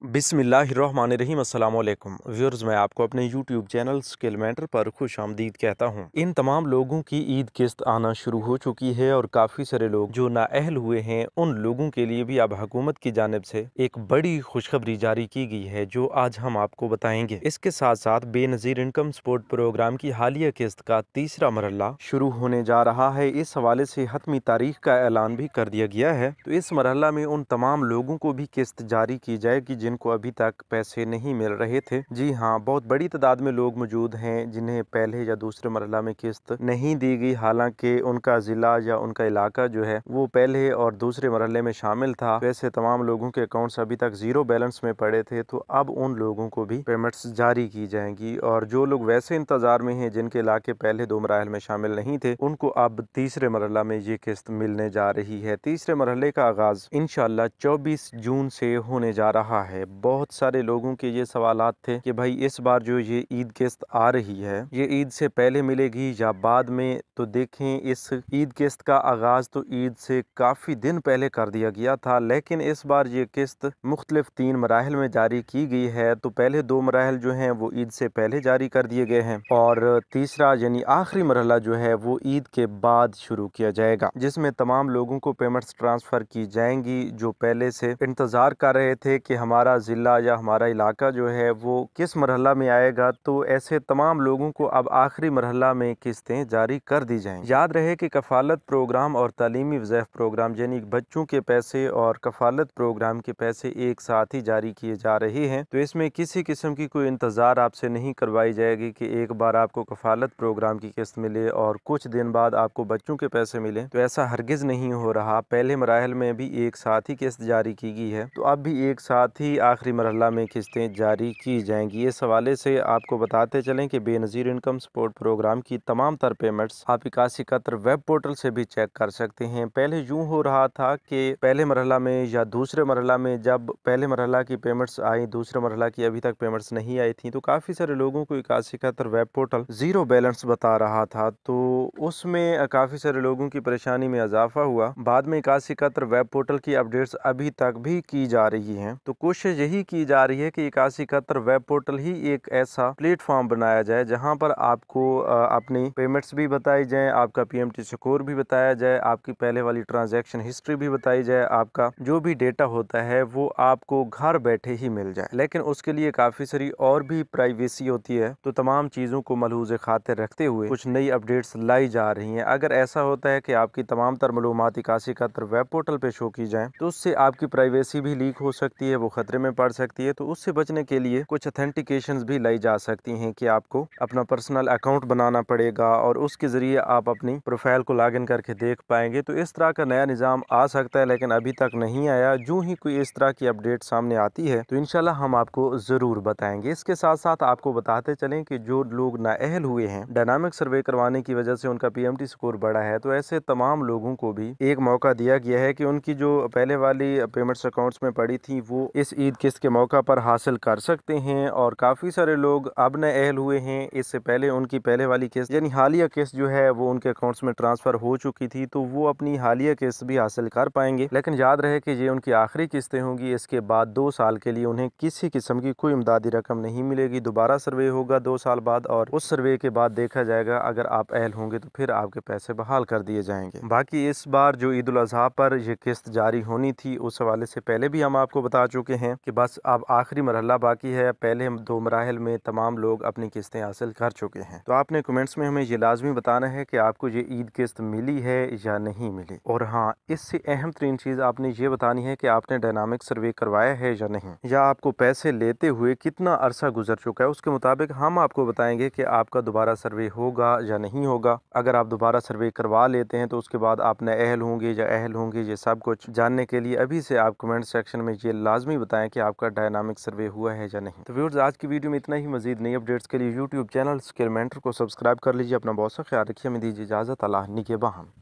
बिस्मिल्लाहिर्रहमानिर्रहीम अस्सलाम वालेकुम व्यूअर्स, मैं आपको अपने यूट्यूब चैनल स्किल मेंटर पर खुश आमदीद कहता हूँ। इन तमाम लोगों की ईद किस्त आना शुरू हो चुकी है और काफ़ी सारे लोग जो नाअहल हुए हैं उन लोगों के लिए भी अब हुकूमत की जानिब से एक बड़ी खुशखबरी जारी की गई है जो आज हम आपको बताएंगे। इसके साथ साथ बेनज़ीर इनकम सपोर्ट प्रोग्राम की हालिया किस्त का तीसरा मरहला शुरू होने जा रहा है। इस हवाले से हतमी तारीख का ऐलान भी कर दिया गया है। तो इस मरहला में उन तमाम लोगों को भी किस्त जारी की जाएगी जिनको अभी तक पैसे नहीं मिल रहे थे। जी हाँ, बहुत बड़ी तादाद में लोग मौजूद हैं जिन्हें पहले या दूसरे मरहला में किस्त नहीं दी गई, हालांकि उनका ज़िला या उनका इलाका जो है वो पहले और दूसरे मरहले में शामिल था। वैसे तमाम लोगों के अकाउंट्स अभी तक ज़ीरो बैलेंस में पड़े थे, तो अब उन लोगों को भी पेमेंट्स जारी की जाएंगी। और जो लोग वैसे इंतज़ार में हैं जिनके इलाके पहले दो मराहल में शामिल नहीं थे, उनको अब तीसरे मरहला में ये किस्त मिलने जा रही है। तीसरे मरहले का आगाज़ इंशाअल्लाह 24 जून से होने जा रहा है। बहुत सारे लोगों के ये सवालात थे कि भाई इस बार जो ये ईद किस्त आ रही है ये ईद से पहले मिलेगी या बाद में। तो देखें, इस ईद किस्त का आगाज़ तो ईद से काफ़ी दिन पहले कर दिया गया था, लेकिन इस बार ये किस्त मुख्तलिफ 3 मराहल में जारी की गई है। तो पहले 2 मराहल जो हैं वो ईद से पहले जारी कर दिए गए हैं और तीसरा यानी आखिरी मरहला जो है वो ईद के बाद शुरू किया जाएगा, जिसमें तमाम लोगों को पेमेंट्स ट्रांसफ़र की जाएंगी जो पहले से इंतज़ार कर रहे थे कि हमारा ज़िला या हमारा इलाका जो है वो किस मरहला में आएगा। तो ऐसे तमाम लोगों को अब आखिरी मरहला में किस्तें जारी कर दी जाएंगी। याद रहे कि कफ़ालत प्रोग्राम और तालीमी वज़ाइफ प्रोग्राम यानी बच्चों के पैसे और कफ़ालत प्रोग्राम के पैसे एक साथ ही जारी किए जा रहे हैं। तो इसमें किसी किस्म की कोई इंतज़ार आपसे नहीं करवाई जाएगी कि एक बार आपको कफ़ालत प्रोग्राम की किस्त मिले और कुछ दिन बाद आपको बच्चों के पैसे मिले। तो ऐसा हरगिज़ नहीं हो रहा। पहले मराहल में भी एक साथ ही किस्त जारी की गई है, तो अब भी एक साथ ही आखिरी मरहला में किस्तें जारी की जाएंगी। इस हवाले से आपको बताते चलें कि बेनज़ीर इनकम सपोर्ट प्रोग्राम की तमाम तर पेमेंट्स आप 8171 वेब पोर्टल से भी चेक कर सकते हैं। पहले यूँ हो रहा था कि पहले मरहला में या दूसरे मरहला में, जब पहले मरहला की पेमेंट्स आई दूसरे मरहला की अभी तक पेमेंट्स नहीं आई थी, तो काफ़ी सारे लोगों को 8171 वेब पोर्टल ज़ीरो बैलेंस बता रहा था। तो उसमें काफ़ी सारे लोगों की परेशानी में इजाफा हुआ। बाद में 8171 वेब पोर्टल की अपडेट्स अभी तक भी की जा रही हैं। तो कोशिश यही की जा रही है कि 8171 वेब पोर्टल ही एक ऐसा प्लेटफॉर्म बनाया जाए जहां पर आपको अपनी पेमेंट्स भी बताई जाए, आपका पीएमटी स्कोर भी बताया जाए, आपकी पहले वाली ट्रांजैक्शन हिस्ट्री भी बताई जाए, आपका जो भी डेटा होता है वो आपको घर बैठे ही मिल जाए। लेकिन उसके लिए काफ़ी सारी और भी प्राइवेसी होती है। तो तमाम चीज़ों को मलहूज़ खातिर रखते हुए कुछ नई अपडेट्स लाई जा रही हैं। अगर ऐसा होता है कि आपकी तमाम तर मालूमात 8171 वेब पोर्टल पे शो की जाए तो उससे आपकी प्राइवेसी भी लीक हो सकती है, वो खतरे में पड़ सकती है। तो उससे बचने के लिए कुछ ऑथेंटिकेशंस भी लाई जा सकती हैं कि आपको अपना पर्सनल अकाउंट बनाना पड़ेगा और उसके ज़रिए आप अपनी प्रोफाइल को लॉगिन करके देख पाएंगे। तो इस तरह का नया निज़ाम आ सकता है, लेकिन अभी तक नहीं आया। जो ही कोई इस तरह की अपडेट सामने आती है तो इंशाल्लाह हम आपको ज़रूर बताएंगे। इसके साथ साथ आपको बताते चलें कि जो लोग नाअहल हुए हैं डायनामिक सर्वे करवाने की वजह से उनका पीएमटी स्कोर बढ़ा है, तो ऐसे तमाम लोगों को भी एक मौका दिया गया है कि उनकी जो पहले वाली पेमेंट्स अकाउंट्स में पड़ी थी वो इस ईद किस्त के मौका पर हासिल कर सकते हैं। और काफ़ी सारे लोग अब नाअहल हुए हैं, इससे पहले उनकी पहले वाली किस्त यानी हालिया किस्त जो है वो उनके अकाउंट्स में ट्रांसफ़र हो चुकी थी, तो वो अपनी हालिया किस्त भी हासिल कर पाएंगे। लेकिन याद रहे कि ये उनकी आखिरी किस्तें होंगी। इसके बाद 2 साल के लिए उन्हें किसी किस्म की कोई इमदादी रकम नहीं मिलेगी। दोबारा सर्वे होगा 2 साल बाद और उस सर्वे के बाद देखा जाएगा, अगर आप अहल होंगे तो फिर आपके पैसे बहाल कर दिए जाएंगे। बाकी इस बार जो ईद उल अज़हा पर यह किस्त जारी होनी थी उस हवाले से पहले भी हम आपको बता चुके हैं कि बस अब आखिरी मरहला बाकी है। पहले 2 मराहल में तमाम लोग अपनी किस्तें हासिल कर चुके हैं। तो आपने कमेंट्स में हमें ये लाजमी बताना है कि आपको ये ईद किस्त मिली है या नहीं मिली। और हाँ, इससे अहम तरीन चीज़ आपने ये बतानी है कि आपने डायनामिक सर्वे करवाया है या नहीं, या आपको पैसे लेते हुए कितना अरसा गुजर चुका है। उसके मुताबिक हम आपको बताएंगे कि आपका दोबारा सर्वे होगा या नहीं होगा। अगर आप दोबारा सर्वे करवा लेते हैं तो उसके बाद आप नाअहल होंगे या अहल होंगे, ये सब कुछ जानने के लिए अभी से आप कमेंट सेक्शन में ये लाजमी बताएं कि आपका डायनामिक सर्वे हुआ है या नहीं। तो व्यूअर्स, आज की वीडियो में इतना ही। मजीद नई अपडेट्स के लिए यूट्यूब चैनल स्किल मेंटर को सब्सक्राइब कर लीजिए। अपना बहुत सा ख्याल रखिए। हमें दीजिए इजाज़त। अल्लाह निगहबान।